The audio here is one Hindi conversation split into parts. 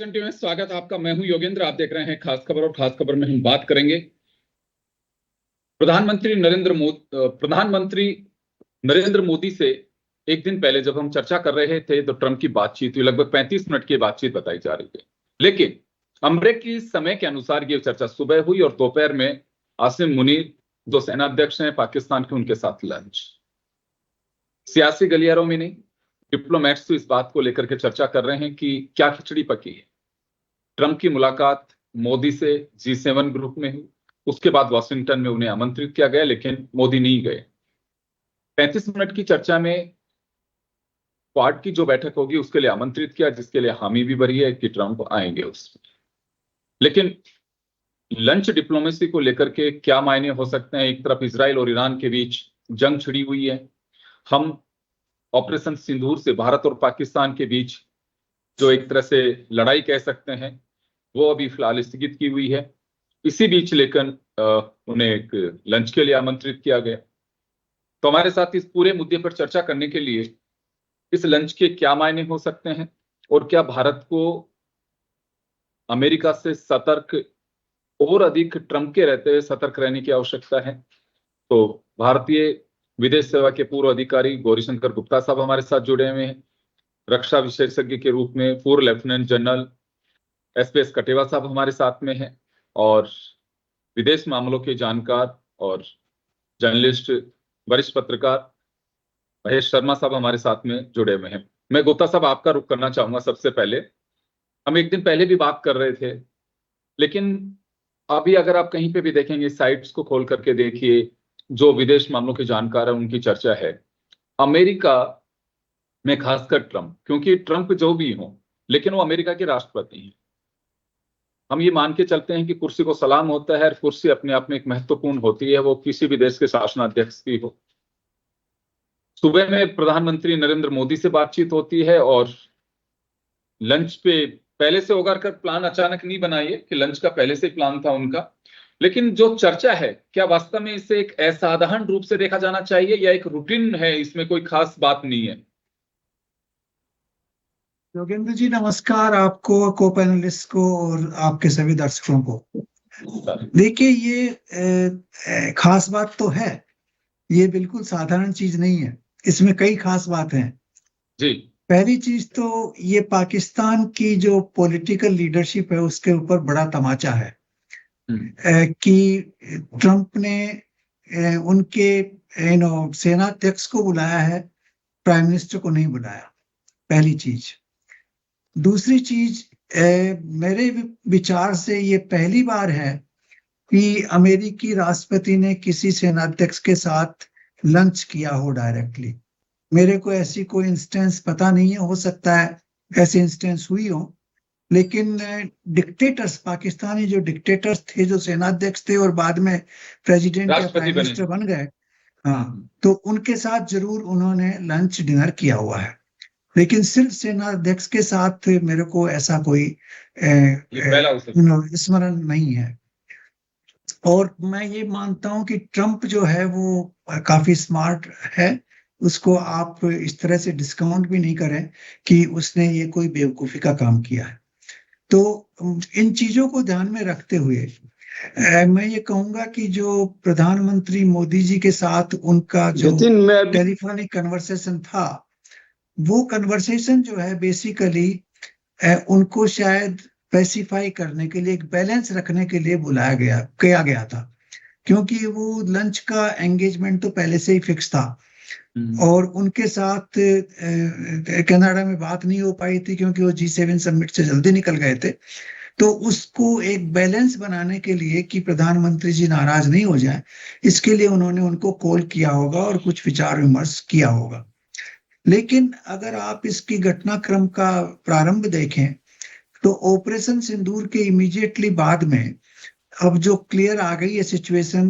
घंटे में स्वागत आपका। मैं हूं योगेंद्र, आप देख रहे हैं खास खबर। और खास खबर में हम बात करेंगे प्रधानमंत्री नरेंद्र मोदी से एक दिन पहले जब हम चर्चा कर रहे थे तो ट्रंप की बातचीत हुई। लगभग 35 मिनट की बातचीत बताई जा रही है, लेकिन अमेरिकी समय के अनुसार ये चर्चा सुबह हुई और दोपहर में आसिम मुनीर जो सेनाध्यक्ष हैं पाकिस्तान के, उनके साथ लंच। सियासी गलियारों में नहीं, डिप्लोमैट्स तो इस बात को लेकर के चर्चा कर रहे हैं कि क्या खिचड़ी पकी है। ट्रंप की मुलाकात मोदी से G7 ग्रुप में हुई, उसके बाद वॉशिंगटन में उन्हें आमंत्रित किया गया, लेकिन मोदी नहीं गए। 35 मिनट की चर्चा में क्वाड की जो बैठक होगी उसके लिए आमंत्रित किया, जिसके लिए हामी भी भरी है कि ट्रंप आएंगे उसमें। लेकिन लंच डिप्लोमेसी को लेकर के क्या मायने हो सकते हैं। एक तरफ इजराइल और ईरान के बीच जंग छिड़ी हुई है। हम ऑपरेशन सिंदूर से भारत और पाकिस्तान के बीच जो एक तरह से लड़ाई कह सकते हैं वो अभी फिलहाल स्थगित की हुई है। इसी बीच लेकिन उन्हें एक लंच के लिए आमंत्रित किया गया। तो हमारे साथ इस पूरे मुद्दे पर चर्चा करने के लिए इस लंच के क्या मायने हो सकते हैं और क्या भारत को अमेरिका से सतर्क और अधिक ट्रंप के रहते हुए सतर्क रहने की आवश्यकता है। तो भारतीय विदेश सेवा के पूर्व अधिकारी गौरीशंकर गुप्ता साहब हमारे साथ जुड़े हुए हैं। रक्षा विशेषज्ञ के रूप में पूर्व लेफ्टिनेंट जनरल SPS कटेवा साहब हमारे साथ में हैं और विदेश मामलों के जानकार और जर्नलिस्ट वरिष्ठ पत्रकार महेश शर्मा साहब हमारे साथ में जुड़े हुए हैं। मैं गुप्ता साहब आपका रुख करना चाहूंगा। सबसे पहले हम एक दिन पहले भी बात कर रहे थे, लेकिन अभी अगर आप कहीं पे भी देखेंगे, साइट्स को खोल करके देखिए, जो विदेश मामलों के जानकार है उनकी चर्चा है अमेरिका में, खासकर ट्रंप, क्योंकि ट्रंप जो भी हो लेकिन वो अमेरिका के राष्ट्रपति हैं। हम ये मान के चलते हैं कि कुर्सी को सलाम होता है और कुर्सी अपने आप में एक महत्वपूर्ण होती है, वो किसी भी देश के शासनाध्यक्ष की हो। सुबह में प्रधानमंत्री नरेंद्र मोदी से बातचीत होती है और लंच पे पहले से होकर कर प्लान अचानक नहीं बनाइए कि लंच का पहले से प्लान था उनका। लेकिन जो चर्चा है, क्या वास्तव में इसे एक असाधारण रूप से देखा जाना चाहिए या एक रूटीन है, इसमें कोई खास बात नहीं है? योगेंद्र जी नमस्कार, आपको, को पैनलिस्ट को और आपके सभी दर्शकों को। देखिए, ये खास बात तो है, ये बिल्कुल साधारण चीज नहीं है, इसमें कई खास बात हैं जी। पहली चीज तो ये पाकिस्तान की जो पॉलिटिकल लीडरशिप है उसके ऊपर बड़ा तमाचा है कि ट्रंप ने उनके सेनाध्यक्ष को बुलाया है, प्राइम मिनिस्टर को नहीं बुलाया, पहली चीज। दूसरी चीज, मेरे विचार से ये पहली बार है कि अमेरिकी राष्ट्रपति ने किसी सेनाध्यक्ष के साथ लंच किया हो डायरेक्टली। मेरे को ऐसी कोई इंस्टेंस पता नहीं है, हो सकता है ऐसी इंस्टेंस हुई हो, लेकिन डिक्टेटर्स, पाकिस्तानी जो डिक्टेटर्स थे, जो सेनाध्यक्ष थे और बाद में प्रेसिडेंट या प्राइम मिनिस्टर बन गए, हाँ, तो उनके साथ जरूर उन्होंने लंच डिनर किया हुआ है। लेकिन सिर्फ सेनाध्यक्ष के साथ मेरे को ऐसा कोई स्मरण नहीं है। और मैं ये मानता हूं कि ट्रंप जो है वो काफी स्मार्ट है, उसको आप इस तरह से डिस्काउंट भी नहीं करें कि उसने ये कोई बेवकूफी का काम किया है। तो इन चीजों को ध्यान में रखते हुए मैं ये कहूंगा कि जो प्रधानमंत्री मोदी जी के साथ उनका जो टेलीफोनिक कन्वर्सेशन था, वो कन्वर्सेशन जो है बेसिकली उनको शायद स्पेसिफाई करने के लिए, एक बैलेंस रखने के लिए किया गया था, क्योंकि वो लंच का एंगेजमेंट तो पहले से ही फिक्स था और उनके साथ कनाडा में बात नहीं हो पाई थी क्योंकि वो G7 समिट से जल्दी निकल गए थे। तो उसको एक बैलेंस बनाने के लिए कि प्रधानमंत्री जी नाराज नहीं हो जाए, इसके लिए उन्होंने उनको कॉल किया होगा और कुछ विचार विमर्श किया होगा। लेकिन अगर आप इसकी घटनाक्रम का प्रारंभ देखें तो ऑपरेशन सिंदूर के इमीडिएटली बाद में अब जो क्लियर आ गई है सिचुएशन,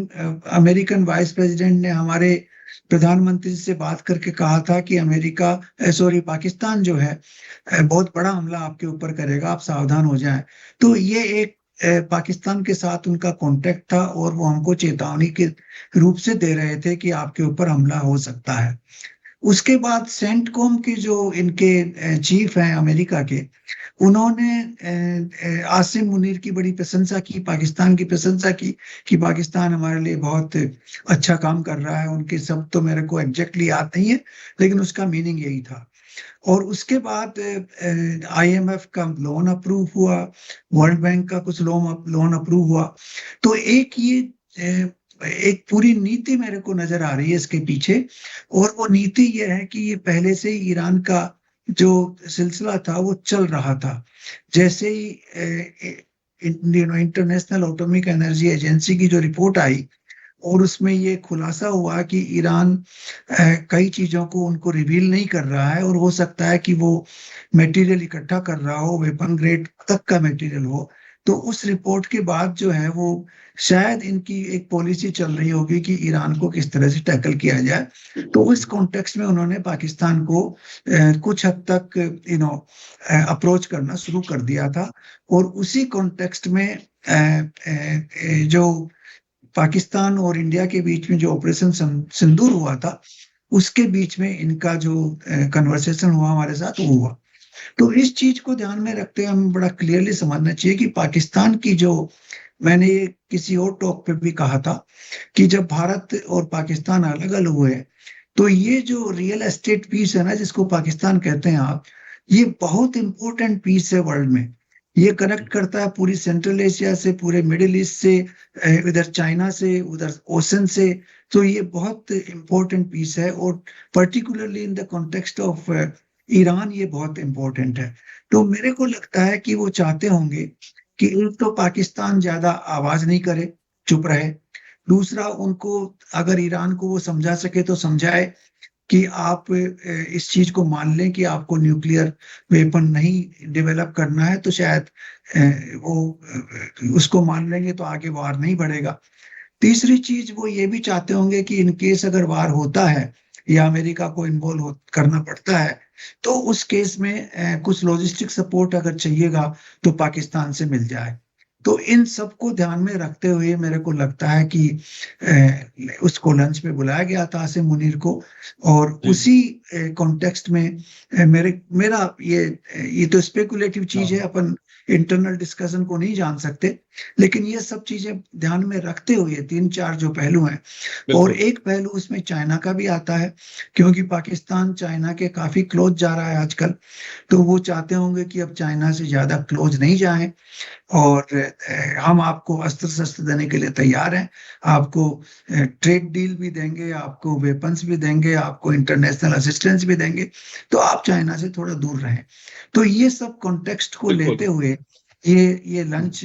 अमेरिकन वाइस प्रेसिडेंट ने हमारे प्रधानमंत्री से बात करके कहा था कि पाकिस्तान जो है बहुत बड़ा हमला आपके ऊपर करेगा, आप सावधान हो जाएं। तो ये एक पाकिस्तान के साथ उनका कांटेक्ट था और वो हमको चेतावनी के रूप से दे रहे थे कि आपके ऊपर हमला हो सकता है। उसके बाद सेंटकॉम के जो इनके चीफ हैं अमेरिका के, उन्होंने आसिम मुनीर की बड़ी प्रशंसा की, पाकिस्तान की प्रशंसा की कि पाकिस्तान हमारे लिए बहुत अच्छा काम कर रहा है। उनके सब तो मेरे को एग्जैक्टली याद नहीं है, लेकिन उसका मीनिंग यही था। और उसके बाद आईएमएफ का लोन अप्रूव हुआ, वर्ल्ड बैंक का कुछ लोन अप्रूव हुआ। तो एक पूरी नीति मेरे को नजर आ रही है इसके पीछे। और वो नीति ये है कि ये पहले से ही ईरान का जो सिलसिला था वो चल रहा था। जैसे ही इंटरनेशनल एटॉमिक एनर्जी एजेंसी की जो रिपोर्ट आई, और उसमें ये खुलासा हुआ कि ईरान कई चीजों को उनको रिवील नहीं कर रहा है, और हो सकता है कि वो मटेरियल इकट्ठा कर रहा हो, वेपन ग्रेड तक का मटेरियल हो। तो उस रिपोर्ट के बाद जो है वो शायद इनकी एक पॉलिसी चल रही होगी कि ईरान को किस तरह से टैकल किया जाए। तो इस कॉन्टेक्स्ट में उन्होंने पाकिस्तान को कुछ हद तक अप्रोच करना शुरू कर दिया था। और उसी कॉन्टेक्स्ट में जो पाकिस्तान और इंडिया के बीच में जो ऑपरेशन सिंदूर हुआ था, उसके बीच में इनका जो कन्वर्सेशन हुआ हमारे साथ, वो हुआ। तो इस चीज को ध्यान में रखते हुए हमें बड़ा क्लियरली समझना चाहिए कि पाकिस्तान की जो, मैंने ये किसी और टॉक पे भी कहा था कि जब भारत और पाकिस्तान अलग अलग हुए, तो ये जो रियल एस्टेट पीस है ना, जिसको पाकिस्तान कहते हैं आप, ये बहुत इंपॉर्टेंट पीस है वर्ल्ड में। ये कनेक्ट करता है पूरी सेंट्रल एशिया से, पूरे मिडिल ईस्ट से, इधर चाइना से, उधर ओशन से। तो ये बहुत इंपॉर्टेंट पीस है, और particularly in the context of Iran ये बहुत इंपॉर्टेंट है। तो मेरे को लगता है कि वो चाहते होंगे कि एक तो पाकिस्तान ज्यादा आवाज नहीं करे, चुप रहे। दूसरा, उनको अगर ईरान को वो समझा सके तो समझाए कि आप इस चीज को मान लें कि आपको न्यूक्लियर वेपन नहीं डेवलप करना है, तो शायद वो उसको मान लेंगे तो आगे वार नहीं बढ़ेगा। तीसरी चीज, वो ये भी चाहते होंगे कि इन केस अगर वार होता है या अमेरिका को इन्वॉल्व करना पड़ता है, तो उस केस में कुछ लॉजिस्टिक सपोर्ट अगर चाहिएगा तो पाकिस्तान से मिल जाए। तो इन सबको ध्यान में रखते हुए मेरे को लगता है कि उसको लंच में बुलाया गया था, आसिम मुनीर को। और उसी कॉन्टेक्स्ट में मेरा ये तो स्पेकुलेटिव चीज है, अपन इंटरनल डिस्कशन को नहीं जान सकते, लेकिन ये सब चीजें ध्यान में रखते हुए 3-4 जो पहलू हैं। और एक पहलू उसमें चाइना का भी आता है, क्योंकि पाकिस्तान चाइना के काफी क्लोज जा रहा है आजकल। तो वो चाहते होंगे कि अब चाइना से ज्यादा क्लोज नहीं जाएं, और हम आपको अस्त्र शस्त्र देने के लिए तैयार हैं, आपको ट्रेड डील भी देंगे, आपको वेपन्स भी देंगे, आपको इंटरनेशनल असिस्टेंस भी देंगे, तो आप चाइना से थोड़ा दूर रहें। तो ये सब कॉन्टेक्स्ट को लेते हुए ये लंच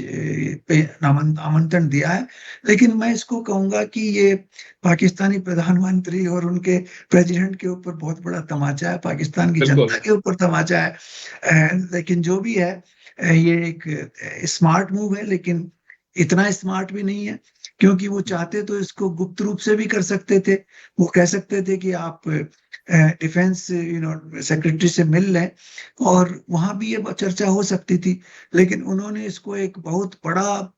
पे आमंत्रण दिया है। लेकिन मैं इसको कहूंगा कि ये पाकिस्तानी प्रधानमंत्री और उनके प्रेसिडेंट के ऊपर बहुत बड़ा तमाचा है, पाकिस्तान की जनता के ऊपर तमाचा है। लेकिन जो भी है, ये एक स्मार्ट मूव है, लेकिन इतना स्मार्ट भी नहीं है, क्योंकि वो चाहते तो इसको गुप्त रूप से भी कर सकते थे। वो कह सकते थे कि आप डिफेंस सेक्रेटरी से मिल लें, और वहां भी ये चर्चा हो सकती थी। लेकिन उन्होंने इसको एक बहुत बड़ा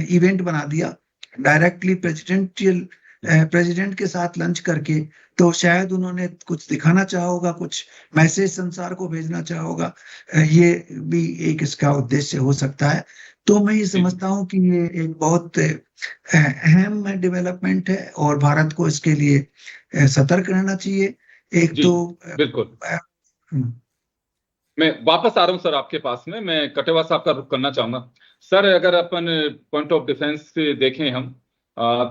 इवेंट बना दिया, डायरेक्टली प्रेसिडेंट के साथ लंच करके। तो शायद उन्होंने कुछ दिखाना चाहा होगा, कुछ मैसेज संसार को भेजना चाहा होगा। ये भी एक इसका उद्देश्य हो सकता है। तो मैं ये समझता हूँ कि ये एक बहुत अहम डेवलपमेंट है, और भारत को इसके लिए सतर्क रहना चाहिए। एक तो बिल्कुल मैं वापस आ रहा हूं सर आपके पास में। मैं कटेवा साहब का रुख करना चाहूंगा। सर, अगर अपन पॉइंट ऑफ डिफेंस से देखें हम,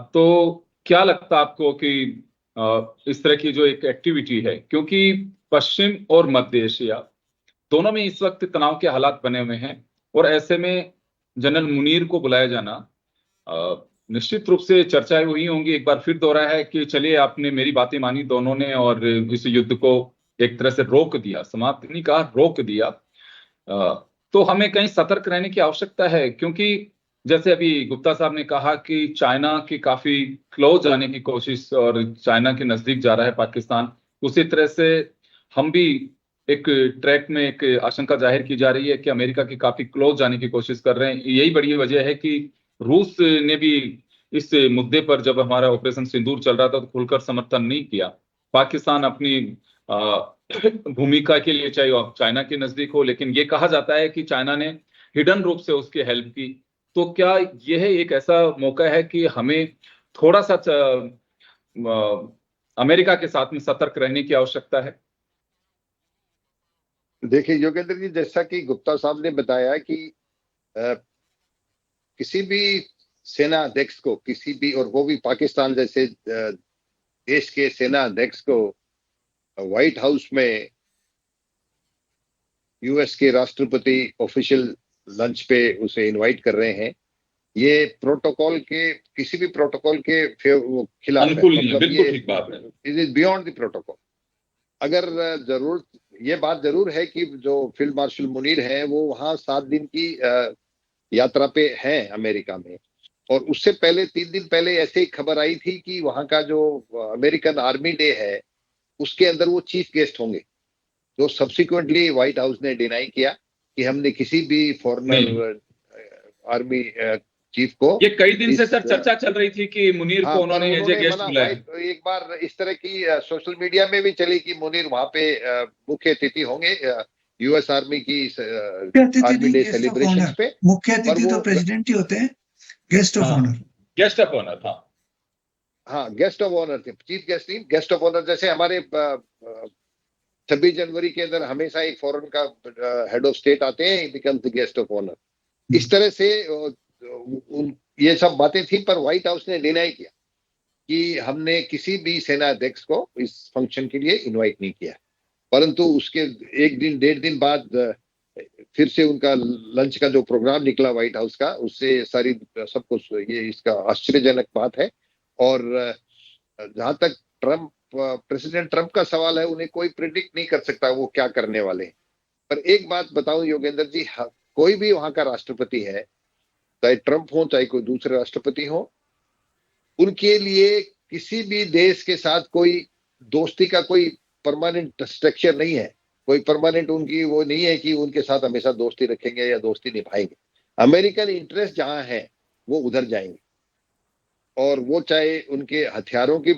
तो क्या लगता है आपको कि इस तरह की जो एक एक्टिविटी है, क्योंकि पश्चिम और मध्य एशिया दोनों में इस वक्त तनाव के हालात बने हुए हैं, और ऐसे में जनरल मुनीर को बुलाया जाना, निश्चित रूप से चर्चाएं हुई होंगी। एक बार फिर दोहरा है कि चलिए, आपने मेरी बातें मानी दोनों ने, और इस युद्ध को एक तरह से रोक दिया, समाप्त नहीं कहा, रोक दिया। तो हमें कहीं सतर्क रहने की आवश्यकता है, क्योंकि जैसे अभी गुप्ता साहब ने कहा कि चाइना की काफी क्लोज आने की कोशिश, और चाइना के नजदीक जा रहा है पाकिस्तान, उसी तरह से हम भी एक ट्रैक में एक आशंका जाहिर की जा रही है कि अमेरिका की काफी क्लोज जाने की कोशिश कर रहे हैं। यही बड़ी वजह है कि रूस ने भी इस मुद्दे पर, जब हमारा ऑपरेशन सिंदूर चल रहा था, तो खुलकर समर्थन नहीं किया। पाकिस्तान अपनी भूमिका के लिए, चाहे वो चाइना के नजदीक हो, लेकिन ये कहा जाता है कि चाइना ने हिडन रूप से उसकी हेल्प की। तो क्या यह एक ऐसा मौका है कि हमें थोड़ा सा अमेरिका के साथ में सतर्क रहने की आवश्यकता है? देखिए योगेंद्र जी, जैसा कि गुप्ता साहब ने बताया कि किसी भी सेना अध्यक्ष को, किसी भी, और वो भी पाकिस्तान जैसे देश के सेना अध्यक्ष को व्हाइट हाउस में यूएस के राष्ट्रपति ऑफिशियल लंच पे उसे इनवाइट कर रहे हैं, ये प्रोटोकॉल के, किसी भी प्रोटोकॉल के खिलाफ है। मतलब बिल्कुल ठीक बात है, it is beyond the protocol. अगर जरूर, ये बात जरूर है कि जो फील्ड मार्शल मुनीर है वो वहां 7 दिन की यात्रा पे हैं अमेरिका में, और उससे पहले 3 दिन पहले ऐसे ही खबर आई थी कि वहां का जो अमेरिकन आर्मी डे है उसके अंदर वो चीफ गेस्ट होंगे, जो सब्सिक्वेंटली व्हाइट हाउस ने डिनाई किया कि हमने किसी भी फॉरेनर आर्मी चीफ को। ये कई दिन से सर चर्चा चल रही थी कि मुनीर को उन्होंने एज ए गेस्ट बुलाया। एक बार इस तरह की सोशल मीडिया में भी चली कि मुनीर वहां पे मुख्य अतिथि होंगे यूएस आर्मी की आर्मी डे सेलिब्रेशंस पे। मुख्य अतिथि तो प्रेसिडेंट ही होते हैं, guest of honour. Guest of honour, हाँ गेस्ट ऑफ ऑनर थे, चीफ गेस्ट नहीं, गेस्ट ऑफ ऑनर। जैसे हमारे 26 जनवरी के अंदर हमेशा एक फॉरेन का हेड ऑफ स्टेट आते हैं, becomes the guest of honour. इस तरह से ये सब बातें थी, पर व्हाइट हाउस ने डिनाई किया कि हमने किसी भी सेना अध्यक्ष को इस फंक्शन के लिए इनवाइट नहीं किया। परंतु उसके 1-1.5 दिन बाद फिर से उनका लंच का जो प्रोग्राम निकला व्हाइट हाउस का, उससे सारी सब कुछ, ये इसका आश्चर्यजनक बात है। और जहां तक प्रेसिडेंट ट्रंप का सवाल है, उन्हें कोई प्रिडिक्ट नहीं कर सकता वो क्या करने वाले हैं। पर एक बात बताऊं योगेंद्र जी, कोई भी वहां का राष्ट्रपति है, चाहे ट्रंप हो चाहे कोई दूसरे राष्ट्रपति हो, उनके लिए किसी भी देश के साथ कोई दोस्ती का कोई परमानेंट स्ट्रक्चर नहीं है, कोई परमानेंट उनकी वो नहीं है कि उनके साथ हमेशा दोस्ती रखेंगे या दोस्ती निभाएंगे। अमेरिकन इंटरेस्ट जहां है वो उधर जाएंगे, और वो चाहे उनके हथियारों की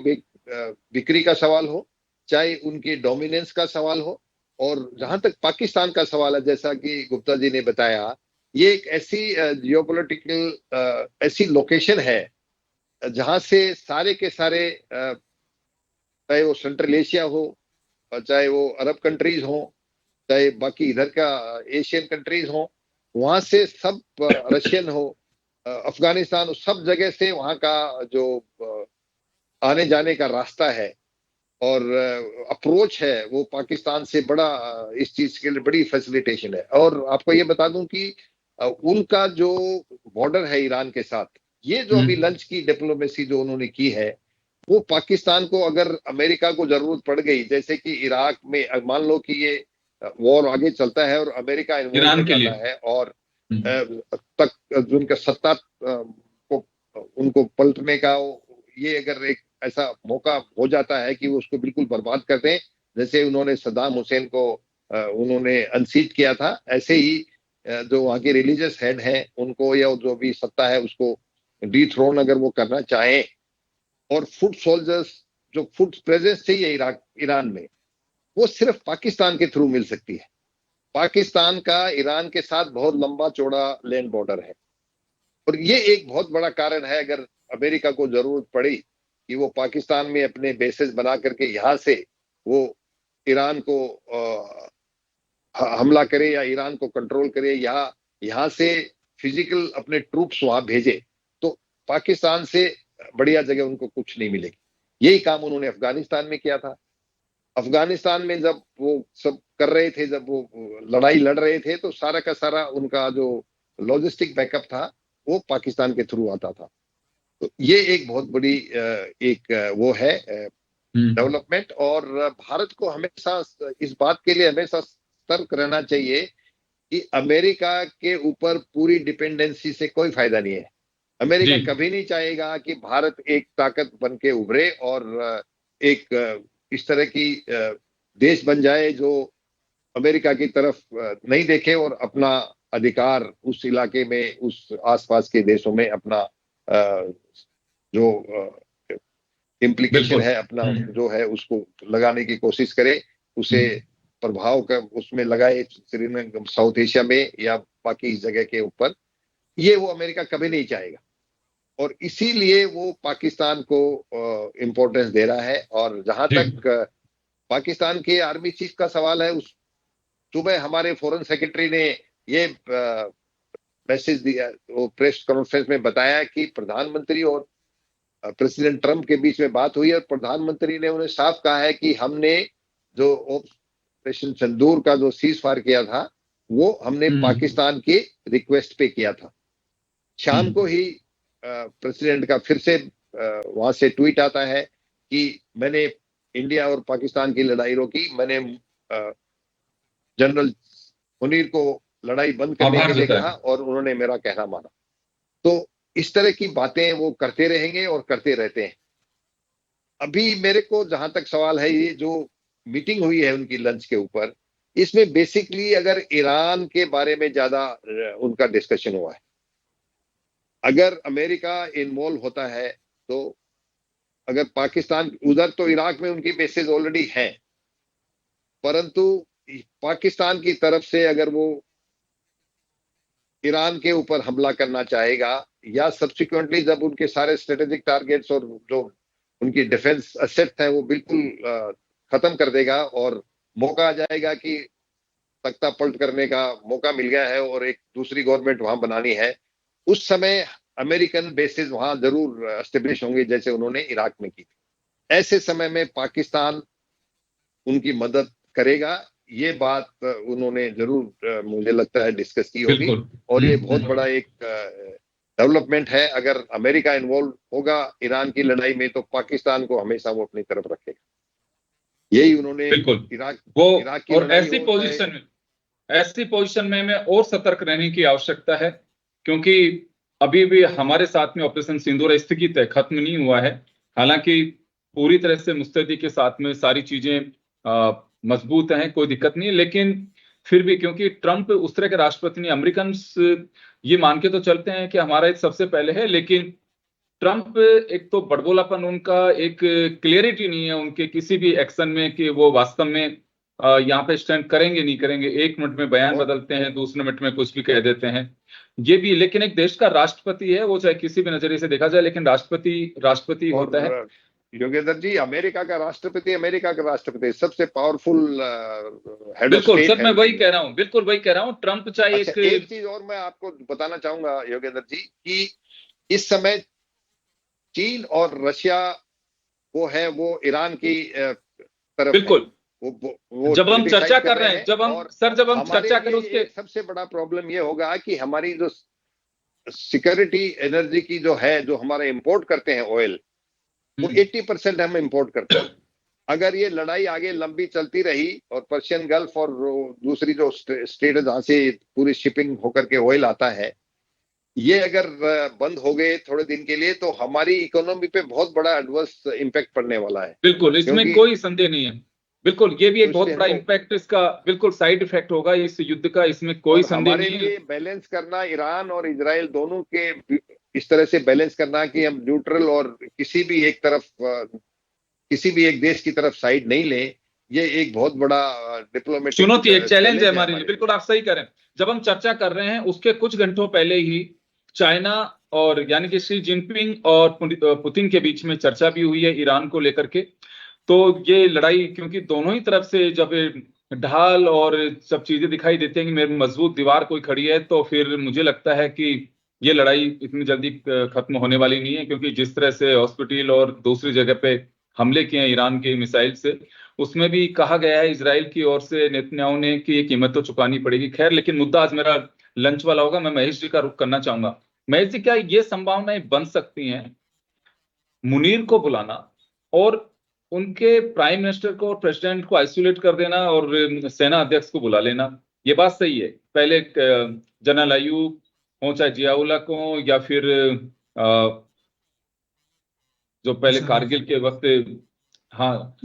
बिक्री का सवाल हो, चाहे उनके डोमिनेंस का सवाल हो। और जहां तक पाकिस्तान का सवाल है, जैसा कि गुप्ता जी ने बताया, ये एक ऐसी जियोपॉलिटिकल ऐसी लोकेशन है जहां से सारे के सारे, चाहे वो सेंट्रल एशिया हो, चाहे वो अरब कंट्रीज हो, चाहे बाकी इधर का एशियन कंट्रीज हो, वहां से सब, रशियन हो, अफगानिस्तान, सब जगह से वहां का जो आने जाने का रास्ता है और अप्रोच है, वो पाकिस्तान से बड़ा, इस चीज के लिए बड़ी फैसिलिटेशन है। और आपको ये बता दूं कि उनका जो बॉर्डर है ईरान के साथ, ये जो अभी लंच की डिप्लोमेसी जो उन्होंने की है, वो पाकिस्तान को, अगर अमेरिका को जरूरत पड़ गई, जैसे कि इराक में मान लो कि ये वॉर आगे चलता है और अमेरिका इन्वॉल्व हो जाता है, और तक उनका सत्ता को, उनको पलटने का ये अगर एक ऐसा मौका हो जाता है कि वो उसको बिल्कुल बर्बाद कर दें, जैसे उन्होंने सद्दाम हुसैन को उन्होंने अनसीट किया था, ऐसे ही जो वहाँ के रिलीजियस हेड हैं उनको, या जो भी सत्ता है उसको डिथ्रोन अगर वो करना चाहें, और फुट सोल्जर्स, जो फुट प्रेजेंस चाहिए ईरान में, वो सिर्फ पाकिस्तान के थ्रू मिल सकती है। पाकिस्तान का ईरान के साथ बहुत लंबा चौड़ा लैंड बॉर्डर है, और ये एक बहुत बड़ा कारण है, अगर अमेरिका को जरूरत पड़ी कि वो पाकिस्तान में अपने बेसेस बना करके यहाँ से वो ईरान को हमला करे या ईरान को कंट्रोल करे, या यहाँ से फिजिकल अपने ट्रूप्स वहां भेजे, तो पाकिस्तान से बढ़िया जगह उनको कुछ नहीं मिलेगी। यही काम उन्होंने अफगानिस्तान में किया था। अफगानिस्तान में जब वो सब कर रहे थे, जब वो लड़ाई लड़ रहे थे, तो सारा का सारा उनका जो लॉजिस्टिक बैकअप था वो पाकिस्तान के थ्रू आता था। तो ये एक बहुत बड़ी एक वो है डेवलपमेंट। और भारत को हमेशा इस बात के लिए हमेशा सतर्क रहना चाहिए कि अमेरिका के ऊपर पूरी डिपेंडेंसी से कोई फायदा नहीं है। अमेरिका कभी नहीं चाहेगा कि भारत एक ताकत बन के उभरे और एक इस तरह की देश बन जाए जो अमेरिका की तरफ नहीं देखे और अपना अधिकार उस इलाके में, उस आसपास के देशों में अपना जो इम्प्लीकेशन है, अपना जो है उसको लगाने की कोशिश करे। उसे प्रभाव का उसमें लगाए श्रीलंका, साउथ एशिया में या बाकी जगह के ऊपर, ये वो अमेरिका कभी नहीं चाहेगा। और इसीलिए वो पाकिस्तान को इम्पोर्टेंस दे रहा है। और जहां तक पाकिस्तान के आर्मी चीफ का सवाल है, उस सुबह हमारे फॉरेन सेक्रेटरी ने ये मैसेज दिया, वो प्रेस कॉन्फ्रेंस में बताया कि प्रधानमंत्री और प्रेसिडेंट ट्रंप के बीच में बात हुई और प्रधानमंत्री ने उन्हें साफ कहा है कि हमने जो ऑपरेशन सिंदूर का जो सीज फायर किया था, वो हमने पाकिस्तान के रिक्वेस्ट पे किया था। शाम को ही प्रेसिडेंट का फिर से वहां से ट्वीट आता है कि मैंने इंडिया और पाकिस्तान की लड़ाई रोकी, मैंने जनरल मुनीर को लड़ाई बंद करने के लिए कहा और उन्होंने मेरा कहना माना। तो इस तरह की बातें वो करते रहेंगे और करते रहते हैं। अभी मेरे को जहां तक सवाल है, ये जो मीटिंग हुई है उनकी लंच के ऊपर, इसमें बेसिकली अगर ईरान के बारे में ज्यादा उनका डिस्कशन हुआ है। अगर अमेरिका इन्वॉल्व होता है तो अगर पाकिस्तान उधर, तो इराक में उनकी बेसेस ऑलरेडी हैं, परंतु पाकिस्तान की तरफ से अगर वो ईरान के ऊपर हमला करना चाहेगा या सब्सिक्वेंटली जब उनके सारे स्ट्रेटेजिक टारगेट्स और जो उनकी डिफेंस असेट्स हैं वो बिल्कुल खत्म कर देगा और मौका आ जाएगा कि तख्ता पलट करने का मौका मिल गया है और एक दूसरी गवर्नमेंट वहां बनानी है, उस समय अमेरिकन बेसेस वहां जरूर एस्टेब्लिश होंगे जैसे उन्होंने इराक में की थी। ऐसे समय में पाकिस्तान उनकी मदद करेगा, ये बात उन्होंने जरूर मुझे लगता है डिस्कस की होगी। और ये बहुत बड़ा एक डेवलपमेंट है। अगर अमेरिका इन्वॉल्व होगा ईरान की लड़ाई में तो पाकिस्तान को हमेशा वो अपनी तरफ रखेगा। यही उन्होंने इराक की और ऐसी पोजीशन में हमें और सतर्क रहने की आवश्यकता है, क्योंकि अभी भी हमारे साथ में ऑपरेशन सिंदूर स्थगित है, खत्म नहीं हुआ है। हालांकि पूरी तरह से मुस्तैदी के साथ में सारी चीजें मजबूत हैं, कोई दिक्कत नहीं, लेकिन फिर भी क्योंकि ट्रंप उस तरह के राष्ट्रपति नहीं, अमेरिकन ये मान के तो चलते हैं कि हमारा एक सबसे पहले है, लेकिन ट्रंप एक तो बड़बोलापन, उनका एक क्लियरिटी नहीं है उनके किसी भी एक्शन में कि वो वास्तव में यहाँ पे स्टैंड करेंगे नहीं करेंगे। एक मिनट में बयान बदलते हैं, दूसरे मिनट में कुछ भी कह देते हैं। ये भी, लेकिन एक देश का राष्ट्रपति है, वो चाहे किसी भी नजरिए से देखा जाए, लेकिन राष्ट्रपति होता है। योगेंद्र जी, अमेरिका का राष्ट्रपति सबसे powerful head of state. Sir मैं वही कह रहा हूँ, बिल्कुल वही कह रहा हूँ। ट्रंप चाहे एक चीज और मैं आपको बताना चाहूंगा योगेंद्र जी कि इस समय चीन और रशिया वो ईरान की तरफ बिल्कुल वो जब हम चर्चा कर रहे हैं, जब हम चर्चा करें, उसके सबसे बड़ा प्रॉब्लम ये होगा कि हमारी जो सिक्योरिटी एनर्जी की जो है, जो हमारे इंपोर्ट करते हैं ऑयल, वो 80% हम इंपोर्ट करते हैं। अगर ये लड़ाई आगे लंबी चलती रही और पर्शियन गल्फ और दूसरी जो स्टेट है जहां से पूरी शिपिंग होकर के ऑयल आता है, ये अगर बंद हो गए थोड़े दिन के लिए, तो हमारी इकोनॉमी पे बहुत बड़ा एडवर्स इम्पैक्ट पड़ने वाला है। बिल्कुल, इसमें कोई संदेह नहीं है। बिल्कुल, ये भी एक बहुत बड़ा इम्पैक्ट, इसका बिल्कुल साइड इफेक्ट होगा इस युद्ध का, इसमें कोई संदेह नहीं है। हमारे लिए बैलेंस करना, ईरान और इजराइल दोनों के इस तरह से बैलेंस करना कि हम न्यूट्रल और किसी भी एक देश की तरफ साइड नहीं लें, ये एक बहुत बड़ा डिप्लोमेटिक चुनौती, एक चैलेंज है हमारे लिए। बिल्कुल आप सही करें। जब हम चर्चा कर रहे हैं, उसके कुछ घंटों पहले ही चाइना और यानी कि शी जिनपिंग और पुतिन के बीच में चर्चा भी हुई है ईरान को लेकर के। तो ये लड़ाई, क्योंकि दोनों ही तरफ से जब ढाल और सब चीजें दिखाई देती हैं कि मेरी मजबूत दीवार कोई खड़ी है, तो फिर मुझे लगता है कि ये लड़ाई इतनी जल्दी खत्म होने वाली नहीं है। क्योंकि जिस तरह से हॉस्पिटल और दूसरी जगह पे हमले किए हैं ईरान के मिसाइल से, उसमें भी कहा गया है इजराइल की ओर से, नेतन्याहू ने, कि ये कीमत तो चुकानी पड़ेगी। खैर, लेकिन मुद्दा आज मेरा लंच वाला होगा। मैं महेश जी का रुख करना चाहूंगा। महेश जी, क्या ये संभावनाएं बन सकती हैं मुनीर को बुलाना और उनके प्राइम मिनिस्टर को और प्रेसिडेंट को आइसोलेट कर देना और सेना अध्यक्ष को बुला लेना? ये बात सही है? पहले जनरल अयूब हो, चाहे जियाउल्लाह को, या फिर जो पहले कारगिल के वक्त, हाँ,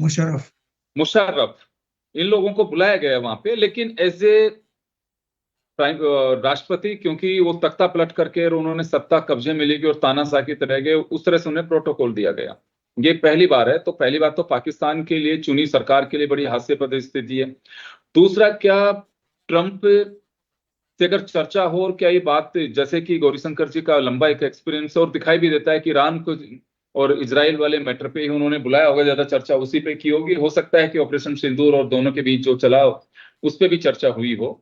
मुशर्रफ, इन लोगों को बुलाया गया वहां पे, लेकिन एज ए राष्ट्रपति, क्योंकि वो तख्ता पलट करके और उन्होंने सत्ता कब्जे में लेगी और तानाशाह की तरह गए, उस तरह से उन्हें प्रोटोकॉल दिया गया। ये पहली बार है, तो पहली बात तो पाकिस्तान के लिए, चुनी सरकार के लिए बड़ी हास्यास्पद स्थिति है। दूसरा, क्या ट्रंप से अगर चर्चा हो, और क्या ये बात, जैसे कि गौरीशंकर जी का लंबा एक एक्सपीरियंस है और दिखाई भी देता है कि ईरान को और इजराइल वाले मैटर पे ही उन्होंने बुलाया होगा, ज्यादा चर्चा उसी पे की होगी। हो सकता है कि ऑपरेशन सिंदूर और दोनों के बीच जो चला उस पे भी चर्चा हुई हो।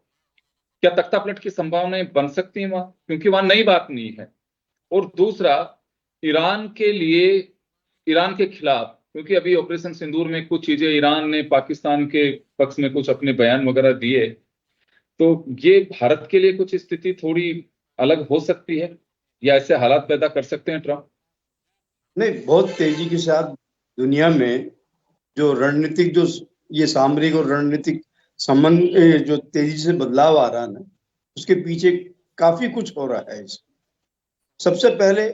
क्या तख्तापलट की संभावनाएं बन सकती हैं वहां, क्योंकि वहां नई बात नहीं है। और दूसरा, ईरान के लिए, ईरान के खिलाफ, क्योंकि अभी ऑपरेशन सिंदूर में कुछ चीजें ईरान ने पाकिस्तान के पक्ष में कुछ अपने बयान वगैरह दिए, तो ये भारत के लिए कुछ स्थिति थोड़ी अलग हो सकती है, या ऐसे हालात पैदा कर सकते हैं ट्रंप? नहीं, बहुत तेजी के साथ दुनिया में जो रणनीतिक, जो ये सामरिक और रणनीतिक संबंध जो तेजी से बदलाव आ रहा है ना, उसके पीछे काफी कुछ हो रहा है। सबसे पहले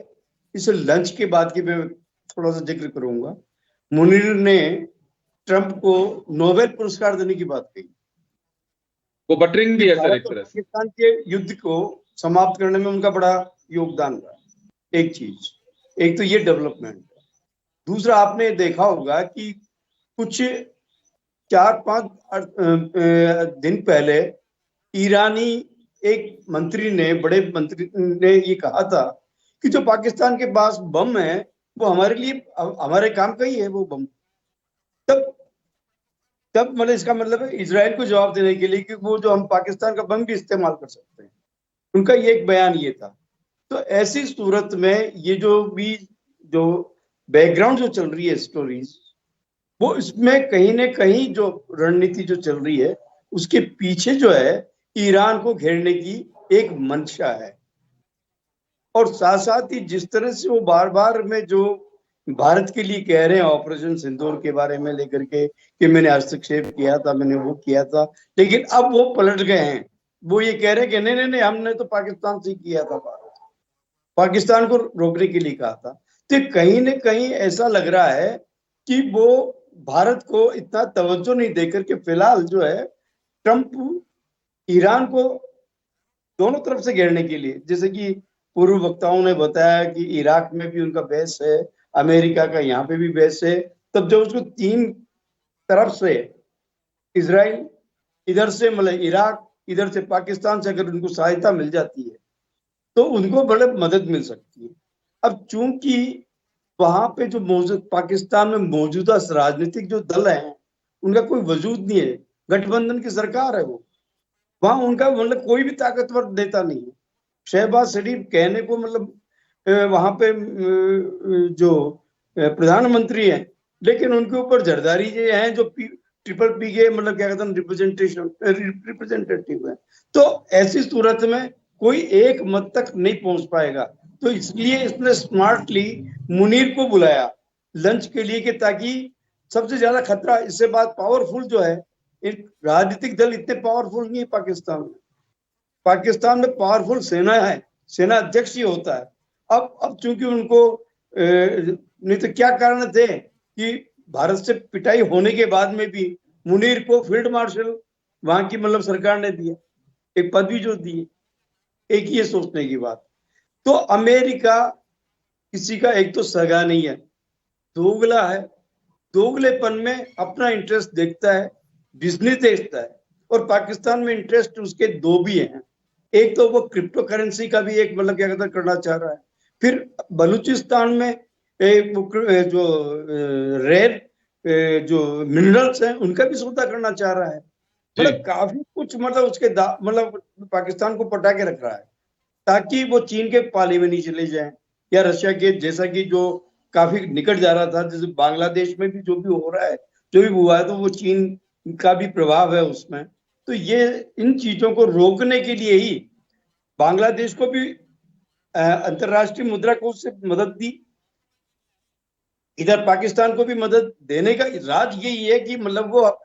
इस लंच के बाद की मैं थोड़ा सा जिक्र करूंगा। मुनीर ने ट्रंप को नोबेल पुरस्कार देने की बात कही। वो बटरिंग भी है सर एक तरह से। पाकिस्तान के युद्ध को समाप्त करने में उनका बड़ा योगदान रहा। एक चीज, एक तो ये डेवलपमेंट है। दूसरा, आपने देखा होगा कि कुछ 4-5 दिन पहले ईरानी एक मंत्री ने, बड़े मंत्री ने ये कहा था कि जो पाकिस्तान के पास बम है वो हमारे लिए, हमारे काम का ही है वो बम। तब मतलब इसका मतलब है इजराइल को जवाब देने के लिए कि वो जो हम पाकिस्तान का बम भी इस्तेमाल कर सकते हैं। उनका ये एक बयान ये था। तो ऐसी सूरत में ये जो बैकग्राउंड जो चल रही है स्टोरीज, वो इसमें कहीं ना कहीं जो रणनीति जो चल रही है उसके पीछे जो है ईरान को घेरने की एक मंशा है। और साथ साथ ही जिस तरह से वो बार बार में जो भारत के लिए कह रहे हैं ऑपरेशन सिंदूर के बारे में लेकर के कि मैंने हस्तक्षेप किया था, मैंने वो किया था, लेकिन अब वो पलट गए हैं। वो ये कह रहे हैं कि नहीं नहीं नहीं, हमने तो पाकिस्तान से किया था, पाकिस्तान को रोकने के लिए कहा था। तो कहीं ना कहीं ऐसा लग रहा है कि वो भारत को इतना तवज्जो नहीं देकर के फिलहाल जो है ट्रंप ईरान को दोनों तरफ से घेरने के लिए, जैसे कि पूर्व वक्ताओं ने बताया कि इराक में भी उनका बेस है, अमेरिका का यहाँ पे भी बेस है। तब जब उसको 3 तरफ से, इजराइल इधर से, मतलब इराक इधर से, पाकिस्तान से अगर उनको सहायता मिल जाती है तो उनको बड़े मदद मिल सकती है। अब चूंकि वहां पे जो मौजूद पाकिस्तान में मौजूदा राजनीतिक जो दल हैं उनका कोई वजूद नहीं है, गठबंधन की सरकार है वो, वहां उनका मतलब कोई भी ताकतवर नेता नहीं है। शहबाज शरीफ कहने को मतलब वहां पे जो प्रधानमंत्री हैं, लेकिन उनके ऊपर जरदारी ये हैं जो ट्रिपल पी के मतलब क्या कहते हैं रिप्रेजेंटेटिव है। तो ऐसी सूरत में कोई एक मत तक नहीं पहुंच पाएगा। तो इसलिए इसने स्मार्टली मुनीर को बुलाया लंच के लिए कि ताकि सबसे ज्यादा खतरा, इससे बात पावरफुल जो है, राजनीतिक दल इतने पावरफुल नहीं है पाकिस्तान में। पाकिस्तान में पावरफुल सेना है, सेना अध्यक्ष ही होता है। अब चूंकि उनको नहीं तो क्या कारण थे कि भारत से पिटाई होने के बाद में भी मुनीर को फील्ड मार्शल वहां की मतलब सरकार ने दिया, एक पद भी जो दिए। एक ये सोचने की बात। तो अमेरिका किसी का एक तो सगा नहीं है, दोगला है। दोगलेपन में अपना इंटरेस्ट देखता है, बिजनेस देखता है। और पाकिस्तान में इंटरेस्ट उसके 2 भी हैं। एक तो वो क्रिप्टो करेंसी का भी एक मतलब क्या कहते हैं करना चाह रहा है। फिर बलूचिस्तान में जो रेयर जो मिनरल्स हैं उनका भी सौदा करना चाह रहा है। मतलब काफी कुछ मतलब उसके मतलब पाकिस्तान को पटा के रख रहा है ताकि वो चीन के पाले में नहीं चले जाए, या रशिया के, जैसा कि जो काफी निकट जा रहा था, जैसे बांग्लादेश में भी जो भी हो रहा है, जो भी हुआ है, तो वो चीन का भी प्रभाव है उसमें। तो ये इन चीजों को रोकने के लिए ही बांग्लादेश को भी अंतरराष्ट्रीय मुद्रा कोष से मदद दी, इधर पाकिस्तान को भी मदद देने का राज यही है कि मतलब वो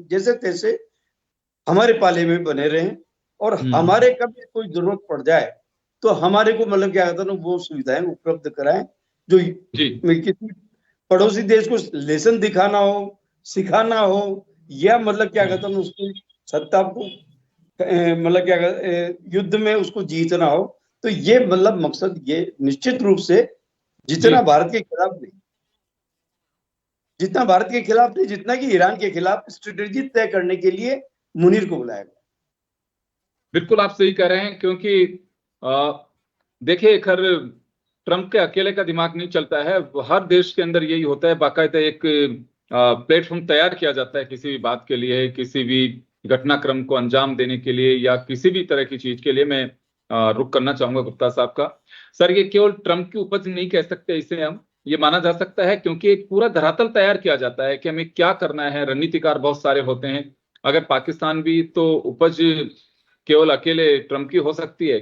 जैसे तैसे हमारे पाले में बने रहें और हमारे कभी कोई जरूरत पड़ जाए तो हमारे को मतलब क्या कहता है वो सुविधाएं उपलब्ध कराएं, जो किसी पड़ोसी देश को लेसन दिखाना हो, सिखाना हो, या मतलब क्या कहता है उसकी सत्ता को मतलब क्या कहते युद्ध में उसको जीतना हो। तो ये मतलब मकसद ये निश्चित रूप से जितना भारत के खिलाफ नहीं। जितना भारत के खिलाफ नहीं, जितना कि ईरान के खिलाफ स्ट्रेटेजी तय करने के लिए मुनीर को बुलाया गया। बिल्कुल आप सही कह रहे हैं, क्योंकि देखिए खैर ट्रंप के अकेले का दिमाग नहीं चलता है, हर देश के अंदर यही होता है, बाकायदा एक प्लेटफॉर्म तैयार किया जाता है किसी भी बात के लिए, किसी भी घटनाक्रम को अंजाम देने के लिए या किसी भी तरह की चीज के लिए। मैं रुक करना चाहूंगा गुप्ता साहब का। सर ये केवल ट्रंप की उपज नहीं कह सकते, इसे हम ये माना जा सकता है, क्योंकि एक पूरा धरातल तैयार किया जाता है कि हमें क्या करना है। रणनीतिकार बहुत सारे होते हैं, अगर पाकिस्तान भी तो उपज केवल अकेले ट्रंप की हो सकती है,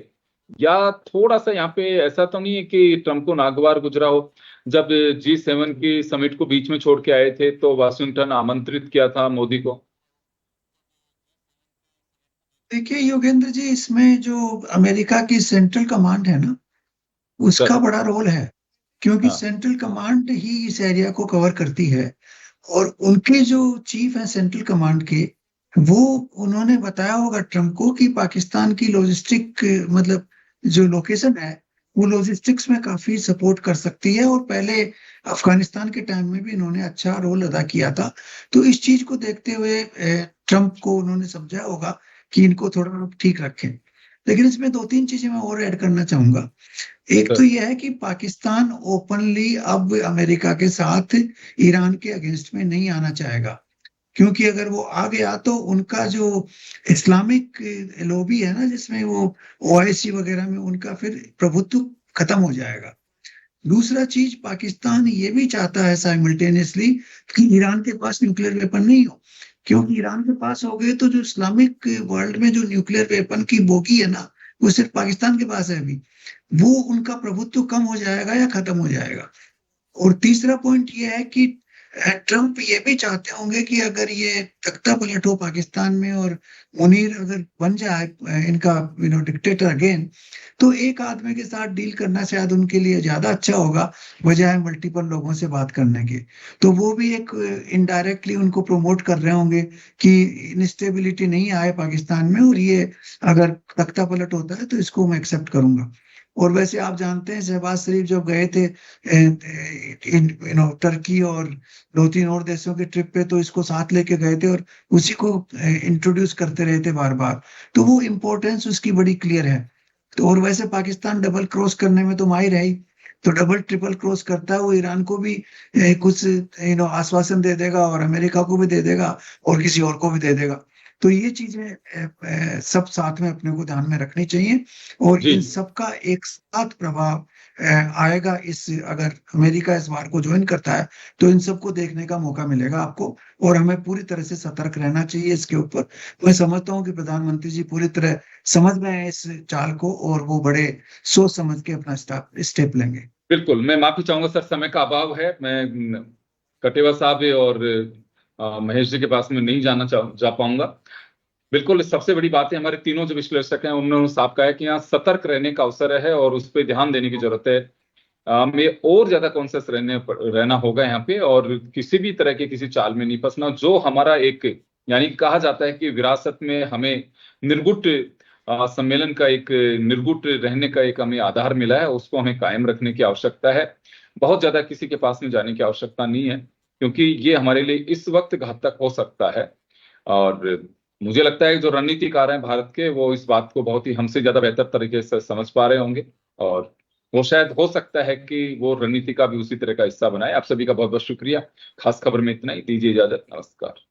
या थोड़ा सा यहाँ पे ऐसा तो नहीं है कि ट्रंप को नागवार गुजरा हो। जब G7 की समिट को बीच में छोड़ के आए थे तो वाशिंगटन आमंत्रित किया था मोदी को। देखिए योगेंद्र जी, इसमें जो अमेरिका की सेंट्रल कमांड है ना, उसका बड़ा रोल है, क्योंकि सेंट्रल कमांड ही इस एरिया को कवर करती है। और उनके जो चीफ हैं सेंट्रल कमांड के, वो उन्होंने बताया होगा ट्रंप को कि पाकिस्तान की लॉजिस्टिक मतलब जो लोकेशन है वो लॉजिस्टिक्स में काफी सपोर्ट कर सकती है, और पहले अफगानिस्तान के टाइम में भी इन्होंने अच्छा रोल अदा किया था। तो इस चीज को देखते हुए ट्रंप को उन्होंने समझा होगा कि इनको थोड़ा ठीक रखें। लेकिन इसमें दो तीन चीजें मैं और ऐड करना चाहूंगा। एक तो यह है कि पाकिस्तान ओपनली अब अमेरिका के साथ ईरान के अगेंस्ट में नहीं आना चाहेगा, क्योंकि अगर वो आ गया तो उनका जो इस्लामिक लॉबी है ना, जिसमें वो OIC वगैरह में उनका फिर प्रभुत्व खत्म हो जाएगा। दूसरा चीज, पाकिस्तान ये भी चाहता है साइमल्टेनियसली कि ईरान के पास न्यूक्लियर वेपन नहीं हो, क्योंकि ईरान के पास हो गए तो जो इस्लामिक वर्ल्ड में जो न्यूक्लियर वेपन की बोगी है ना, वो सिर्फ पाकिस्तान के पास है अभी, वो उनका प्रभुत्व कम हो जाएगा या खत्म हो जाएगा। और तीसरा पॉइंट ये है कि ट्रंप ये भी चाहते होंगे कि अगर ये तख्ता पलट हो पाकिस्तान में और मुनीर अगर बन जाए इनका डिक्टेटर अगेन, तो एक आदमी के साथ डील करना शायद उनके लिए ज्यादा अच्छा होगा बजाय मल्टीपल लोगों से बात करने के। तो वो भी एक इनडायरेक्टली उनको प्रमोट कर रहे होंगे कि इंस्टेबिलिटी नहीं आए पाकिस्तान में, और ये अगर तख्ता पलट होता है तो इसको मैं एक्सेप्ट करूंगा। और वैसे आप जानते हैं शहबाज शरीफ जब गए थे टर्की और दो तीन और देशों के ट्रिप पे, तो इसको साथ लेके गए थे और उसी को इंट्रोड्यूस करते रहे थे बार बार। तो वो इम्पोर्टेंस उसकी बड़ी क्लियर है। तो और वैसे पाकिस्तान डबल क्रॉस करने में तो माहिर है ही, तो डबल ट्रिपल क्रॉस करता है वो, ईरान को भी कुछ आश्वासन दे देगा और अमेरिका को भी दे देगा और किसी और को भी दे देगा। तो ये चीजें सब साथ में अपने को ध्यान में रखनी चाहिए, और इन सब का एक साथ प्रभाव आएगा। इस अगर अमेरिका इस वार को ज्वाइन करता है तो इन सबको देखने का मौका मिलेगा आपको, और हमें पूरी तरह से सतर्क रहना चाहिए इसके ऊपर। मैं समझता हूँ कि प्रधानमंत्री जी पूरी तरह समझ में है इस चाल को, और वो बड़े सोच समझ के अपना स्टेप लेंगे। बिल्कुल, मैं माफी चाहूंगा सर, समय का अभाव है, मैं कटेवा साहब और महेश जी के पास में नहीं जा पाऊंगा। बिल्कुल, सबसे बड़ी बात है, हमारे तीनों जो विश्लेषक हैं उन्होंने साफ कहा है कि यहाँ सतर्क रहने का अवसर है और उस पर ध्यान देने की जरूरत है। हमें और ज्यादा कॉन्शियस रहना होगा यहाँ पे, और किसी भी तरह के किसी चाल में नहीं फंसना। जो हमारा एक यानी कहा जाता है कि विरासत में हमें निर्गुट सम्मेलन का एक निर्गुट रहने का एक हमें आधार मिला है, उसको हमें कायम रखने की आवश्यकता है। बहुत ज्यादा किसी के पास में जाने की आवश्यकता नहीं है, क्योंकि ये हमारे लिए इस वक्त घातक हो सकता है। और मुझे लगता है जो रणनीतिकार हैं भारत के, वो इस बात को बहुत ही हमसे ज्यादा बेहतर तरीके से समझ पा रहे होंगे, और वो शायद हो सकता है कि वो रणनीति का भी उसी तरह का हिस्सा बनाए। आप सभी का बहुत बहुत शुक्रिया। खास खबर में इतना ही, दीजिए इजाजत, नमस्कार।